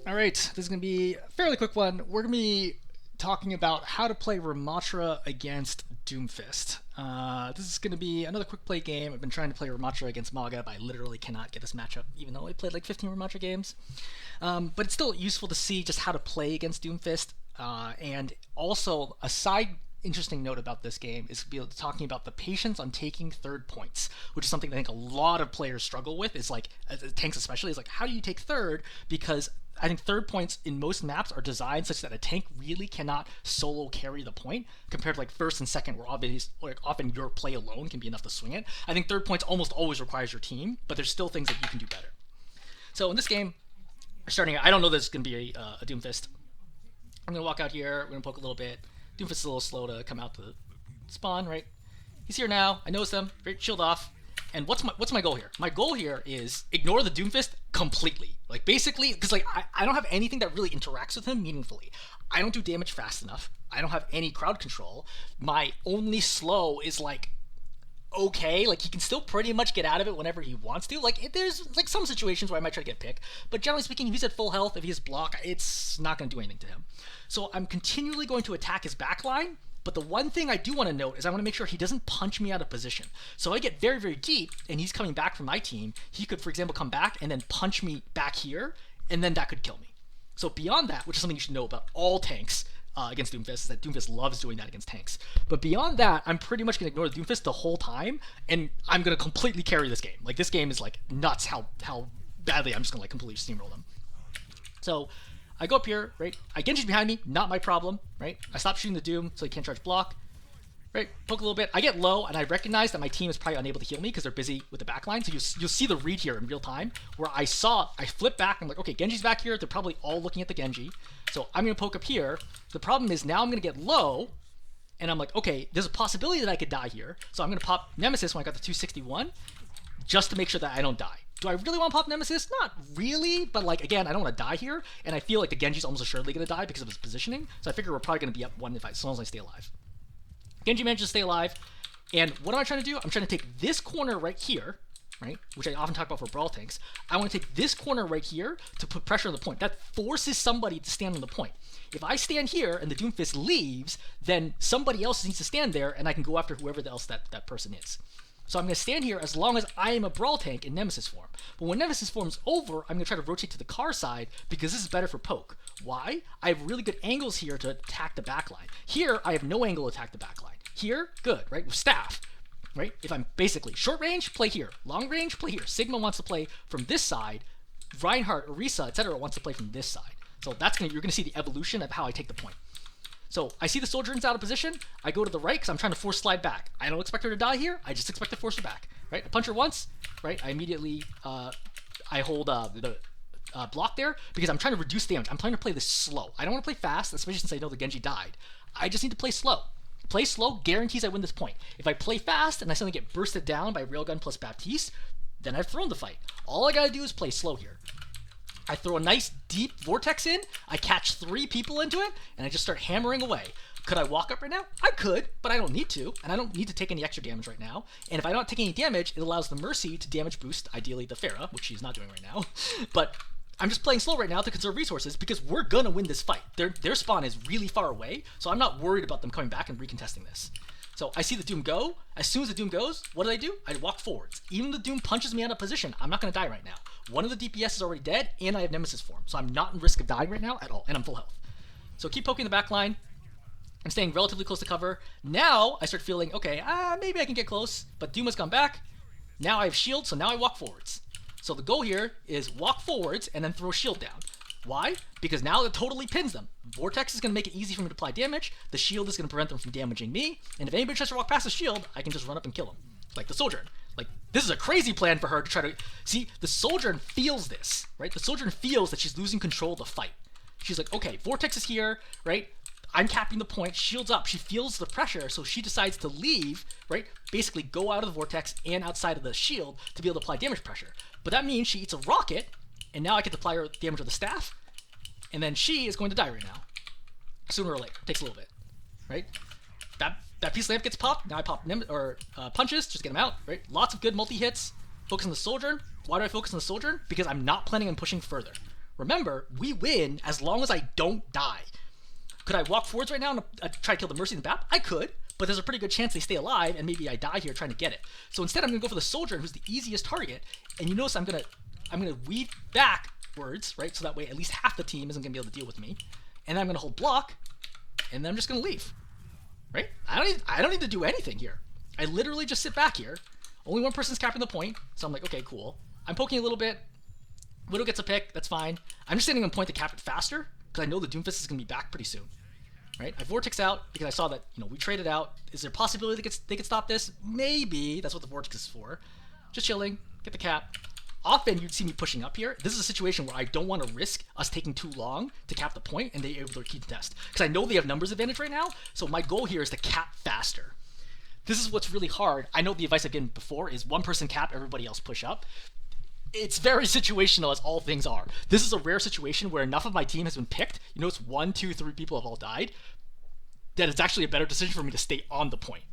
All right, this is going to be a fairly quick one. We're going to be talking about how to play Rammatra against Doomfist. This is going to be another quick play game. I've been trying to play Rammatra against Maga, but I literally cannot get this matchup, even though I played like 15 Rammatra games. But it's still useful to see just how to play against Doomfist. And also, a side interesting note about this game is talking about the patience on taking third points, which is something I think a lot of players struggle with. Is like tanks especially is like, how do you take third? Because I think third points in most maps are designed such that a tank really cannot solo carry the point compared to like first and second, where often your play alone can be enough to swing it. I think third points almost always requires your team, but there's still things that you can do better. So in this game, we're starting. I don't know this is going to be a Doomfist. I'm going to walk out here. We're going to poke a little bit. Doomfist is a little slow to come out to the spawn, right? He's here now. I notice them. Great, shield off. And what's my goal here? My goal here is ignore the Doomfist completely. Like basically, because like I don't have anything that really interacts with him meaningfully. I don't do damage fast enough. I don't have any crowd control. My only slow is like okay, like he can still pretty much get out of it whenever he wants to. Like there's like some situations where I might try to get pick, but generally speaking, if he's at full health, if he has block, it's not going to do anything to him. So I'm continually going to attack his backline. But the one thing I do want to note is I want to make sure he doesn't punch me out of position. So I get very, very deep, and he's coming back from my team. He could, for example, come back and then punch me back here, and then that could kill me. So beyond that, which is something you should know about all tanks against Doomfist, is that Doomfist loves doing that against tanks. But beyond that, I'm pretty much going to ignore the Doomfist the whole time, and I'm going to completely carry this game. Like, this game is, like, nuts how badly I'm just going to, like, completely steamroll them. So I go up here, right? I Genji's behind me, not my problem, right? I stop shooting the Doom so he can't charge block, right? Poke a little bit. I get low, and I recognize that my team is probably unable to heal me because they're busy with the backline. So you'll see the read here in real time where I flip back, and I'm like, okay, Genji's back here. They're probably all looking at the Genji. So I'm going to poke up here. The problem is now I'm going to get low, and I'm like, okay, there's a possibility that I could die here. So I'm going to pop Nemesis when I got the 261 just to make sure that I don't die. Do I really want to pop Nemesis? Not really, but like again, I don't want to die here, and I feel like the Genji's almost assuredly going to die because of his positioning, so I figure we're probably going to be up one as long as I stay alive. Genji manages to stay alive, and what am I trying to do? I'm trying to take this corner right here, right, which I often talk about for brawl tanks. I want to take this corner right here to put pressure on the point. That forces somebody to stand on the point. If I stand here and the Doomfist leaves, then somebody else needs to stand there, and I can go after whoever else that person is. So I'm going to stand here as long as I am a brawl tank in Nemesis form. But when Nemesis form's over, I'm going to try to rotate to the car side because this is better for poke. Why? I have really good angles here to attack the backline. Here, I have no angle to attack the backline. Here, good, right? With staff, right? If I'm basically short range, play here. Long range, play here. Sigma wants to play from this side. Reinhardt, Orisa, etc. wants to play from this side. So you're going to see the evolution of how I take the point. So I see the soldier's out of position. I go to the right because I'm trying to force slide back. I don't expect her to die here. I just expect to force her back. Right? I punch her once. Right? I immediately I hold the block there because I'm trying to reduce damage. I'm trying to play this slow. I don't want to play fast, especially since I know the Genji died. I just need to play slow. Play slow guarantees I win this point. If I play fast and I suddenly get bursted down by Railgun plus Baptiste, then I've thrown the fight. All I gotta do is play slow here. I throw a nice deep vortex in, I catch 3 people into it, and I just start hammering away. Could I walk up right now? I could, but I don't need to, and I don't need to take any extra damage right now. And if I don't take any damage, it allows the Mercy to damage boost, ideally the Pharah, which she's not doing right now. But I'm just playing slow right now to conserve resources because we're gonna win this fight. Their spawn is really far away, so I'm not worried about them coming back and recontesting this. So I see the Doom go. As soon as the Doom goes, what do? I walk forwards. Even if the Doom punches me out of position, I'm not going to die right now. One of the DPS is already dead, and I have Nemesis form, so I'm not in risk of dying right now at all, and I'm full health. So keep poking the back line. I'm staying relatively close to cover. Now I start feeling, okay, maybe I can get close, but Doom has come back. Now I have shield, so now I walk forwards. So the goal here is walk forwards and then throw shield down. Why? Because now it totally pins them. Vortex is going to make it easy for me to apply damage. The shield is going to prevent them from damaging me. And if anybody tries to walk past the shield, I can just run up and kill them. Like the Sojourn. Like, this is a crazy plan for her to try to... See, the Sojourn feels this, right? The Sojourn feels that she's losing control of the fight. She's like, okay, Vortex is here, right? I'm capping the point, shield's up. She feels the pressure, so she decides to leave, right? Basically go out of the Vortex and outside of the shield to be able to apply damage pressure. But that means she eats a rocket, and now I get to apply her damage with the staff, and then she is going to die right now. Sooner or later. It takes a little bit, right? That piece of lamp gets popped. Now I pop punches, just get them out, right? Lots of good multi-hits. Focus on the Sojourn. Why do I focus on the Sojourn? Because I'm not planning on pushing further, Remember, we win as long as I don't die. Could I walk forwards right now and try to kill the Mercy and the BAP? I could, but there's a pretty good chance they stay alive, and maybe I die here trying to get it. So instead, I'm going to go for the Soldier, who's the easiest target, and you notice I'm going to weave backwards, right? So that way at least half the team isn't going to be able to deal with me. And then I'm going to hold block, and then I'm just going to leave, right? I don't need to do anything here. I literally just sit back here. Only one person's capping the point, so I'm like, okay, cool. I'm poking a little bit. Widow gets a pick, that's fine. I'm just sitting on point to cap it faster, because I know the Doomfist is going to be back pretty soon. Right? I Vortex out, because I saw that, we traded out. Is there a possibility they could stop this? Maybe. That's what the Vortex is for. Just chilling, get the cap. Often you'd see me pushing up here. This is a situation where I don't want to risk us taking too long to cap the point, and they're able to keep the test. Because I know they have numbers advantage right now, so my goal here is to cap faster. This is what's really hard. I know the advice I've given before is one person cap, everybody else push up. It's very situational, as all things are. This is a rare situation where enough of my team has been picked. You know, it's 1, 2, 3 people have all died. That it's actually a better decision for me to stay on the point.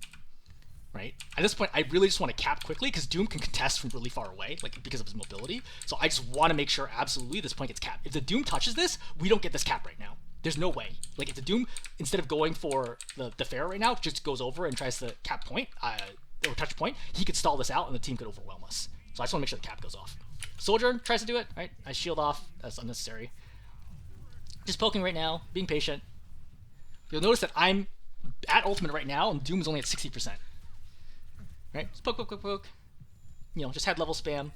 Right? At this point, I really just want to cap quickly because Doom can contest from really far away, like because of his mobility. So I just want to make sure absolutely this point gets capped. If the Doom touches this, we don't get this cap right now. There's no way. Like if the Doom, instead of going for the fair right now, just goes over and tries to cap point, or touch point, he could stall this out and the team could overwhelm us. So I just want to make sure the cap goes off. Soldier tries to do it, right? I shield off. That's unnecessary. Just poking right now, being patient. You'll notice that I'm at ultimate right now, and Doom is only at 60%. Right? Just poke, poke, poke, poke. Just head level spam.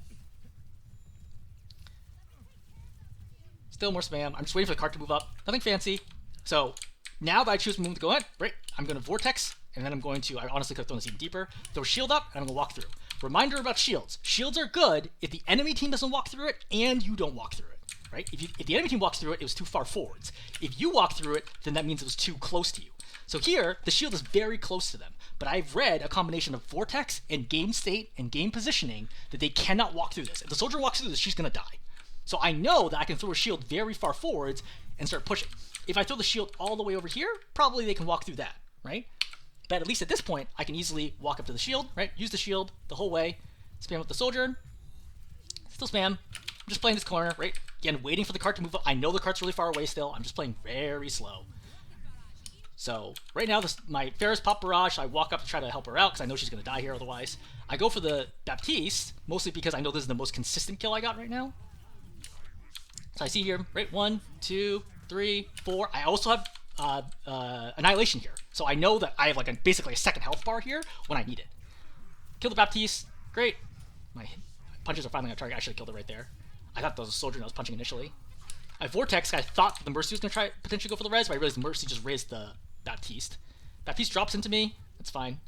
Still more spam. I'm just waiting for the card to move up. Nothing fancy. So now that I choose to move to go in, right, I'm going to Vortex, and then I'm going to, I honestly could have thrown this even deeper, throw shield up, and I'm going to walk through. Reminder about shields. Shields are good if the enemy team doesn't walk through it and you don't walk through it, right? If the enemy team walks through it, it was too far forwards. If you walk through it, then that means it was too close to you. So here, the shield is very close to them, but I've read a combination of Vortex and game state and game positioning that they cannot walk through this. If the Soldier walks through this, she's going to die. So I know that I can throw a shield very far forwards and start pushing. If I throw the shield all the way over here, probably they can walk through that, right? But at least at this point, I can easily walk up to the shield, right? Use the shield the whole way. Spam with the Soldier. Still spam. I'm just playing this corner, right? Again, waiting for the cart to move up. I know the cart's really far away still. I'm just playing very slow. So right now, my Ferris pop barrage. So I walk up to try to help her out because I know she's going to die here otherwise. I go for the Baptiste, mostly because I know this is the most consistent kill I got right now. So I see here, right? 1, 2, 3, 4. I also have Annihilation here. So I know that I have like basically a second health bar here when I need it. Kill the Baptiste. Great. My punches are finally on target. I should have killed it right there. I thought that was a Soldier and I was punching initially. I Vortex. I thought the Mercy was going to try potentially go for the res, but I realized Mercy just raised the Baptiste. Baptiste drops into me. That's fine.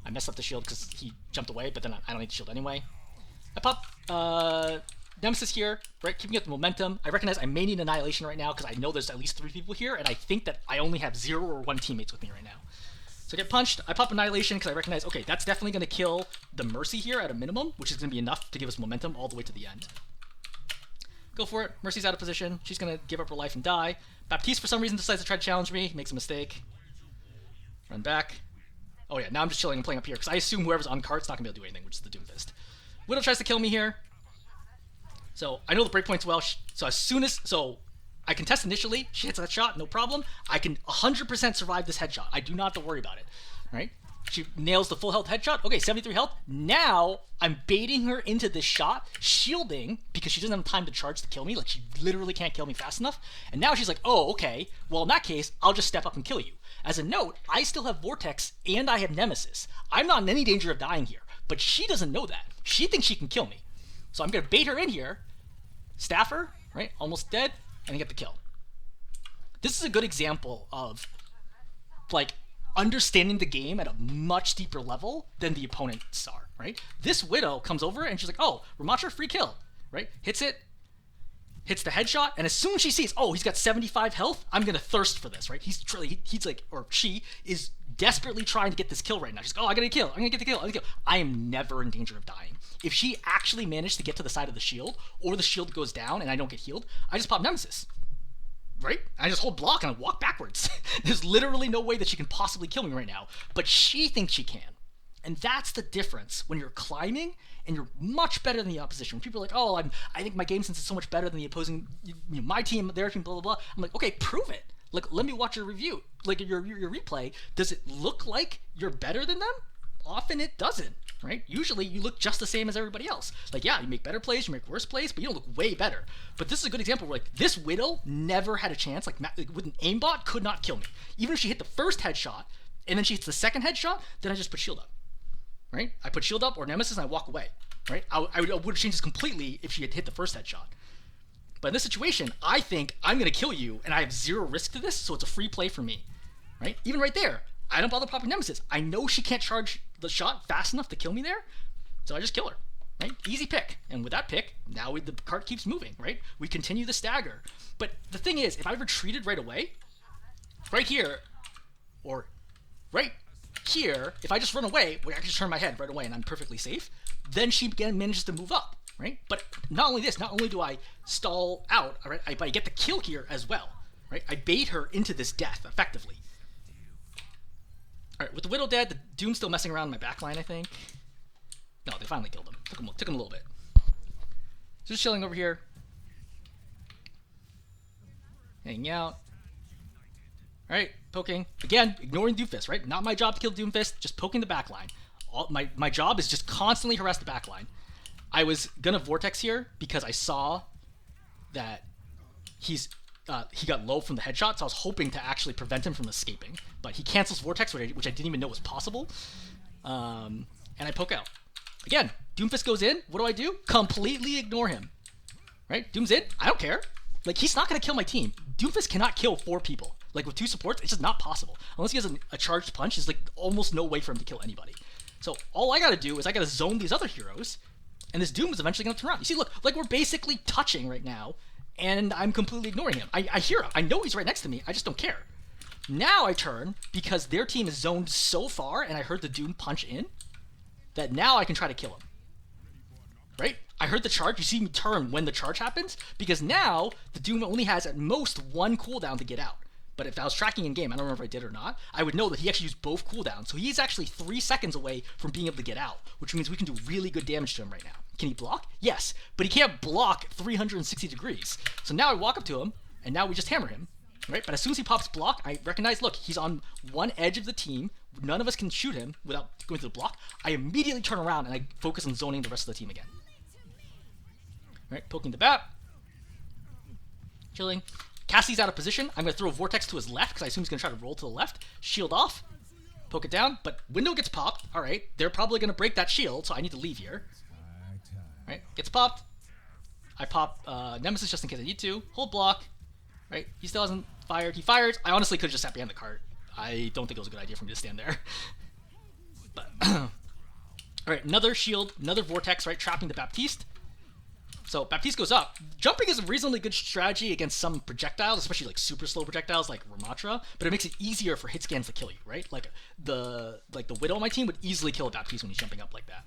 I messed up the shield because he jumped away, but then I don't need the shield anyway. I pop Nemesis here, right? Keeping up the momentum. I recognize I may need Annihilation right now because I know there's at least 3 people here, and I think that I only have 0 or 1 teammates with me right now. So I get punched. I pop Annihilation because I recognize, okay, that's definitely going to kill the Mercy here at a minimum, which is going to be enough to give us momentum all the way to the end. Go for it. Mercy's out of position. She's going to give up her life and die. Baptiste, for some reason, decides to try to challenge me. Makes a mistake. Run back. Oh yeah, now I'm just chilling and playing up here because I assume whoever's on cart's not going to be able to do anything, which is the Doomfist. Widow tries to kill me here. So I know the breakpoint's well. So I contest initially. She hits that shot, no problem. I can 100% survive this headshot. I do not have to worry about it, right? She nails the full health headshot. Okay, 73 health. Now I'm baiting her into this shot, shielding because she doesn't have time to charge to kill me. Like she literally can't kill me fast enough. And now she's like, oh, okay. Well, in that case, I'll just step up and kill you. As a note, I still have Vortex and I have Nemesis. I'm not in any danger of dying here, but she doesn't know that. She thinks she can kill me. So I'm going to bait her in here, staff her, right? Almost dead, and get the kill. This is a good example of, like, understanding the game at a much deeper level than the opponents are, right? This Widow comes over and she's like, oh, Rammatra, free kill, right? Hits it, hits the headshot, and as soon as she sees, oh, he's got 75 health, I'm going to thirst for this, right? He's like, or she is desperately trying to get this kill right now. She's like, oh, I got to kill, I'm going to get the kill, I'm going to kill. I am never in danger of dying. If she actually managed to get to the side of the shield, or the shield goes down and I don't get healed, I just pop Nemesis. Right? I just hold block and I walk backwards. There's literally no way that she can possibly kill me right now. But she thinks she can. And that's the difference when you're climbing and you're much better than the opposition. When people are like, oh, I think my game sense is so much better than the opposing, my team, their team, blah, blah, blah. I'm like, okay, prove it. Like, let me watch your review. Like, your replay. Does it look like you're better than them? Often it doesn't, right? Usually you look just the same as everybody else. Like, yeah, you make better plays, you make worse plays, but you don't look way better. But this is a good example where, like, this Widow never had a chance. Like, with an aimbot, could not kill me. Even if she hit the first headshot, and then she hits the second headshot, then I just put shield up. Right? I put shield up or Nemesis and I walk away. Right? I would have changed this completely if she had hit the first headshot. But in this situation, I think I'm going to kill you and I have zero risk to this, so it's a free play for me. Right? Even right there, I don't bother popping Nemesis. I know she can't charge the shot fast enough to kill me there, so I just kill her. Right? Easy pick. And with that pick, now the cart keeps moving. Right? We continue the stagger. But the thing is, if I retreated right away, right here, or right here, if I just run away, I can just turn my head right away and I'm perfectly safe, then she again manages to move up, right? But not only this, not only do I stall out, all right, but I get the kill here as well, right? I bait her into this death, effectively. All right, with the Widow dead, the Doom's still messing around in my backline, I think. No, they finally killed him. Took him a little bit. Just chilling over here. Hanging out. Alright, poking. Again, ignoring Doomfist, right? Not my job to kill Doomfist, just poking the backline. My job is just constantly harass the backline. I was gonna Vortex here because I saw that he got low from the headshot, so I was hoping to actually prevent him from escaping. But he cancels Vortex, which I didn't even know was possible. And I poke out. Again, Doomfist goes in, what do? Completely ignore him. Right? Doom's in, I don't care. Like, he's not gonna kill my team. Doomfist cannot kill 4 people. Like, with 2 supports, it's just not possible. Unless he has a charged punch, there's, like, almost no way for him to kill anybody. So, all I gotta do is I gotta zone these other heroes, and this Doom is eventually gonna turn around. You see, look, like, we're basically touching right now, and I'm completely ignoring him. I hear him. I know he's right next to me. I just don't care. Now I turn, because their team is zoned so far, and I heard the Doom punch in, that now I can try to kill him. Right? I heard the charge. You see me turn when the charge happens, because now the Doom only has at most 1 cooldown to get out. But if I was tracking in game, I don't remember if I did or not, I would know that he actually used both cooldowns. So he's actually 3 seconds away from being able to get out, which means we can do really good damage to him right now. Can he block? Yes, but he can't block 360 degrees. So now I walk up to him, and now we just hammer him, right? But as soon as he pops block, I recognize, look, he's on one edge of the team. None of us can shoot him without going through the block. I immediately turn around, and I focus on zoning the rest of the team again. Right, poking the bat. Chilling. Cassie's out of position. I'm going to throw a Vortex to his left because I assume he's going to try to roll to the left. Shield off. Poke it down. But window gets popped. All right. They're probably going to break that shield, so I need to leave here. Right. Gets popped. I pop Nemesis just in case I need to. Hold block. Right. He still hasn't fired. He fires. I honestly could have just sat behind the cart. I don't think it was a good idea for me to stand there. But all right. Another shield. Another Vortex, right? Trapping the Baptiste. So Baptiste goes up. Jumping is a reasonably good strategy against some projectiles, especially like super slow projectiles like Rammatra, but it makes it easier for hit scans to kill you, right? Like the Widow on my team would easily kill a Baptiste when he's jumping up like that.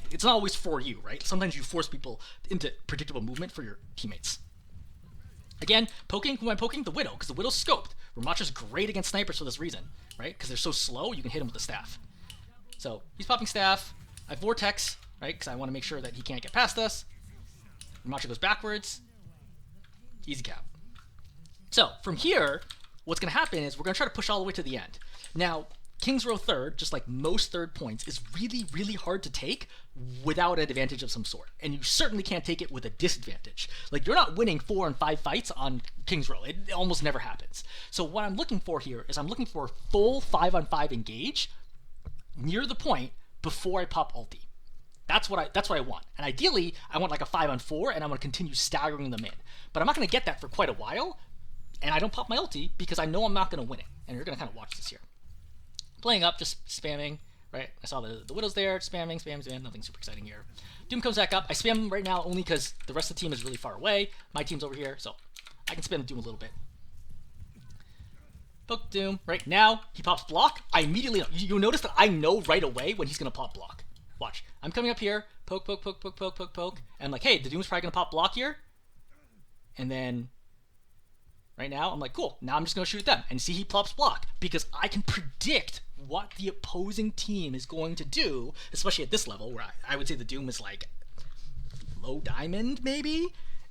It's not always for you, right? Sometimes you force people into predictable movement for your teammates. Again, poking, who am I poking? The Widow, because the Widow's scoped. Rammatra's great against snipers for this reason, right? Because they're so slow, you can hit him with the staff. So he's popping staff. I Vortex, right? Because I want to make sure that he can't get past us. Rammatra goes backwards. Easy cap. So, from here, what's going to happen is we're going to try to push all the way to the end. Now, King's Row third, just like most third points, is really, really hard to take without an advantage of some sort. And you certainly can't take it with a disadvantage. Like, you're not winning 4 and 5 fights on King's Row. It almost never happens. So what I'm looking for here is I'm looking for a full 5-on-5 engage near the point before I pop ulti. That's what I want. And ideally, I want like a 5-on-4, and I want to continue staggering them in. But I'm not going to get that for quite a while, and I don't pop my ulti because I know I'm not going to win it. And you're going to kind of watch this here. Playing up, just spamming, right? I saw the Widow's there, spamming, nothing super exciting here. Doom comes back up. I spam him right now only because the rest of the team is really far away. My team's over here, so I can spam Doom a little bit. Poke Doom. Right now, he pops block. I immediately know. You'll notice that I know right away when he's going to pop block. Watch. I'm coming up here. Poke, poke, poke, poke, poke, poke, poke. And I'm like, hey, the Doom's probably going to pop block here. And then right now, I'm like, cool, now I'm just going to shoot them and see he plops block, because I can predict what the opposing team is going to do, especially at this level where I would say the Doom is like low diamond, maybe.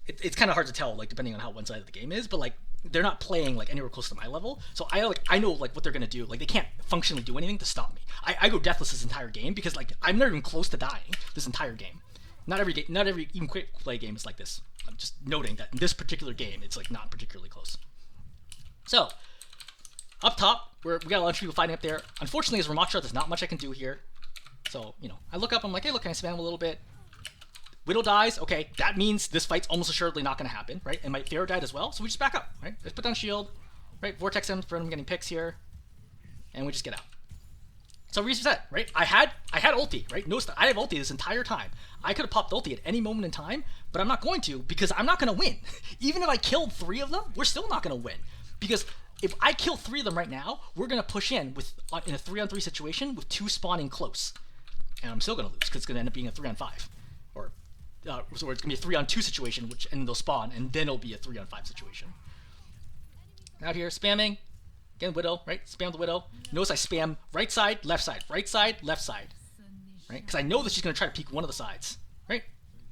It's kind of hard to tell, like, depending on how one side of the game is, but like they're not playing like anywhere close to my level, so I know like what they're gonna do. Like, they can't functionally do anything to stop me. I go deathless this entire game because like I'm not even close to dying this entire game. Not every even quick play game is like this. I'm just noting that in this particular game, it's like not particularly close. So up top, we got a bunch of people fighting up there. Unfortunately, as Rammatra, there's not much I can do here. So, you know, I look up, I'm like, hey, look, can I spam a little bit? Widow dies, okay, that means this fight's almost assuredly not going to happen, right? And my Pharaoh died as well, so we just back up, right? Let's put down shield, right? Vortex him, for him getting picks here, and we just get out. So reset, right? I had ulti, right? Notice that I have ulti this entire time. I could have popped ulti at any moment in time, but I'm not going to, because I'm not going to win. Even if I killed 3 of them, we're still not going to win. Because if I kill 3 of them right now, we're going to push in with in a 3-on-3 situation with 2 spawning close. And I'm still going to lose, because it's going to end up being a 3-on-5. Or so it's going to be a 3-on-2 situation, and they'll spawn, and then it'll be a 3-on-5 situation. Out here, spamming. Again, Widow, right? Spam the Widow. Notice I spam right side, left side, right side, left side. Right? Because I know that she's going to try to peek one of the sides. Right?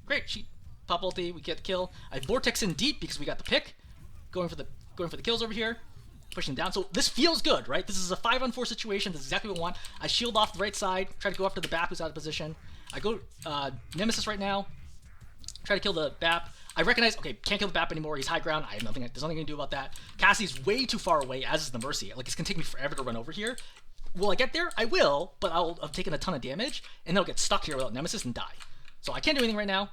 Great. She pop ulti, we get the kill. I vortex in deep because we got the pick. Going for the kills over here. Pushing down. So this feels good, right? This is a 5-on-4 situation. This is exactly what we want. I shield off the right side. Try to go after the BAP who's out of position. I go Nemesis right now. Try to kill the BAP. I recognize, okay, can't kill the BAP anymore. He's high ground. I have nothing. There's nothing I can do about that. Cassie's way too far away, as is the Mercy. Like, it's gonna take me forever to run over here. Will I get there? I will, but I'll have taken a ton of damage, and they'll get stuck here without Nemesis and die. So I can't do anything right now.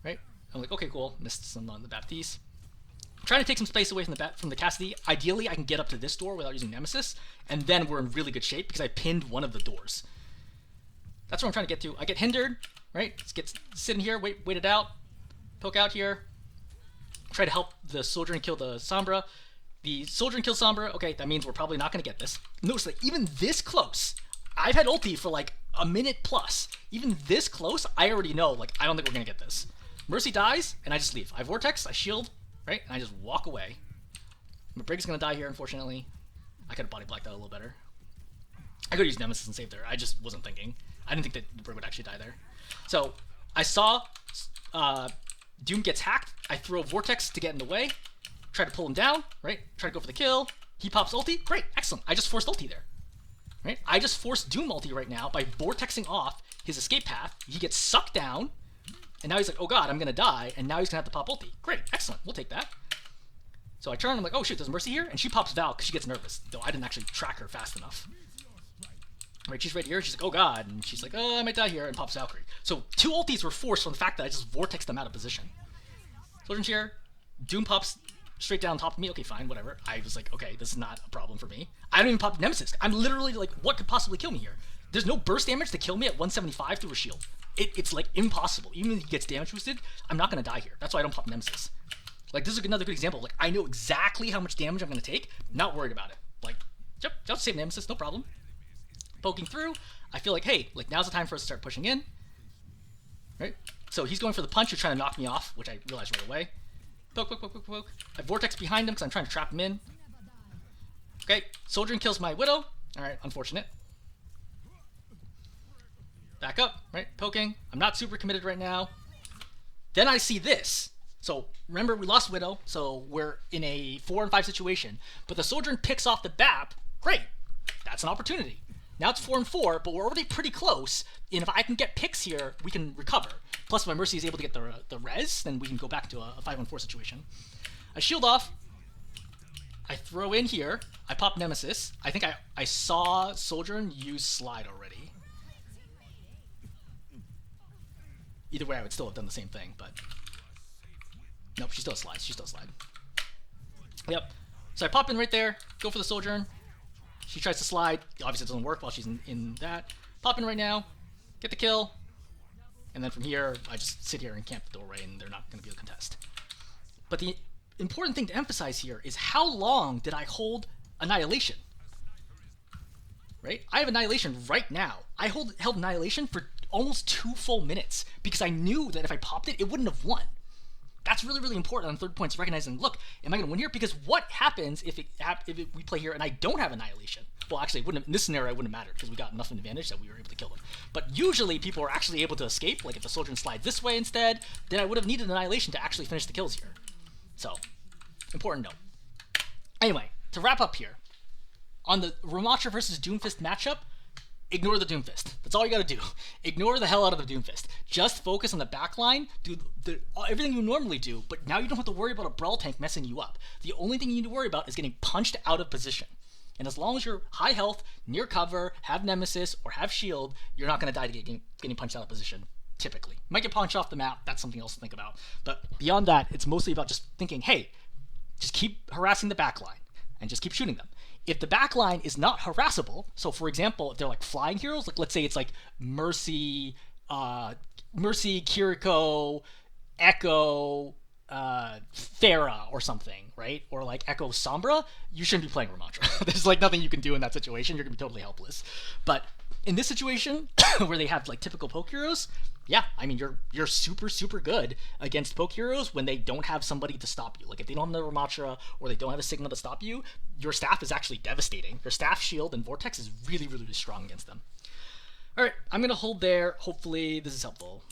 Right? I'm like, okay, cool. Missed some on the Baptiste. I'm trying to take some space away from the Cassidy. Ideally, I can get up to this door without using Nemesis, and then we're in really good shape because I pinned one of the doors. That's what I'm trying to get to. I get hindered, right? Sit in here, wait it out. Poke out here. Try to help the soldier and kill the Sombra. The soldier and kill Sombra, okay, that means we're probably not going to get this. Notice that even this close, I've had ulti for like a minute plus. Even this close, I already know, like, I don't think we're going to get this. Mercy dies, and I just leave. I vortex, I shield, right? And I just walk away. My Brig's going to die here, unfortunately. I could have body blocked that a little better. I could use Nemesis and save there. I just wasn't thinking. I didn't think that the Brig would actually die there. So, I saw Doom gets hacked. I throw Vortex to get in the way. Try to pull him down, right? Try to go for the kill. He pops ulti. Great, excellent. I just forced ulti there. Right? I just forced Doom ulti right now by vortexing off his escape path. He gets sucked down, and now he's like, oh god, I'm gonna die, and now he's gonna have to pop ulti. Great, excellent, we'll take that. So I turn, I'm like, oh shit, there's Mercy here? And she pops Val because she gets nervous, though I didn't actually track her fast enough. Right, she's right here, she's like, oh god, and she's like, oh, I might die here, and pops Valkyrie. So 2 ultis were forced from the fact that I just vortexed them out of position. Soldier's here, Doom pops straight down top of me, okay, fine, whatever. I was like, okay, this is not a problem for me. I don't even pop Nemesis. I'm literally like, what could possibly kill me here? There's no burst damage to kill me at 175 through a shield. It's like impossible. Even if he gets damage boosted, I'm not gonna die here. That's why I don't pop Nemesis. Like, this is another good example. Like, I know exactly how much damage I'm gonna take, not worried about it. Like, just save Nemesis, no problem. Poking through, I feel like, hey, like, now's the time for us to start pushing in. Right? So he's going for the punch, he's trying to knock me off, which I realized right away. Poke, poke, poke, poke, poke. I vortex behind him because I'm trying to trap him in. Okay, soldier kills my Widow. Alright, unfortunate. Back up, right? Poking. I'm not super committed right now. Then I see this. So, remember, we lost Widow, so we're in a 4-on-5 situation. But the soldier picks off the BAP. Great. That's an opportunity. Now it's 4-on-4, but we're already pretty close. And if I can get picks here, we can recover. Plus, if my Mercy is able to get the res, then we can go back to a 5-on-4 situation. I shield off. I throw in here. I pop Nemesis. I think I saw Sojourn use Slide already. Either way, I would still have done the same thing, but... Nope, she still slides. She still slide. Yep. So I pop in right there. Go for the Sojourn. She tries to slide. Obviously, it doesn't work while she's in that. Pop in right now. Get the kill. And then from here, I just sit here and camp the doorway, and they're not going to be able to contest. But the important thing to emphasize here is how long did I hold Annihilation? Right? I have Annihilation right now. I held Annihilation for almost 2 full minutes because I knew that if I popped it, it wouldn't have won. That's really, really important on third points, recognizing, look, am I going to win here? Because what happens if we play here and I don't have Annihilation? Well, actually, in this scenario, it wouldn't have mattered because we got enough advantage that we were able to kill them. But usually, people are actually able to escape. Like, if the Soldier slides this way instead, then I would have needed Annihilation to actually finish the kills here. So, important note. Anyway, to wrap up here, on the Rammatra versus Doomfist matchup, ignore the Doomfist. That's all you gotta do. Ignore the hell out of the Doomfist. Just focus on the backline, do everything you normally do, but now you don't have to worry about a Brawl tank messing you up. The only thing you need to worry about is getting punched out of position. And as long as you're high health, near cover, have Nemesis, or have shield, you're not gonna die to getting punched out of position, typically. Might get punched off the map, that's something else to think about. But beyond that, it's mostly about just thinking, hey, just keep harassing the backline, and just keep shooting them. If the backline is not harassable, so for example, if they're like flying heroes, like let's say it's like Mercy, Kiriko, Echo, Pharah or something, right? Or like Echo Sombra, you shouldn't be playing Rammatra. There's like nothing you can do in that situation. You're gonna be totally helpless. But in this situation, where they have like typical poke heroes, yeah, I mean you're super, super good against poke heroes when they don't have somebody to stop you. Like if they don't have the Rammatra or they don't have a signal to stop you, your staff is actually devastating. Your staff, shield, and vortex is really, really, really strong against them. All right, I'm gonna hold there. Hopefully this is helpful.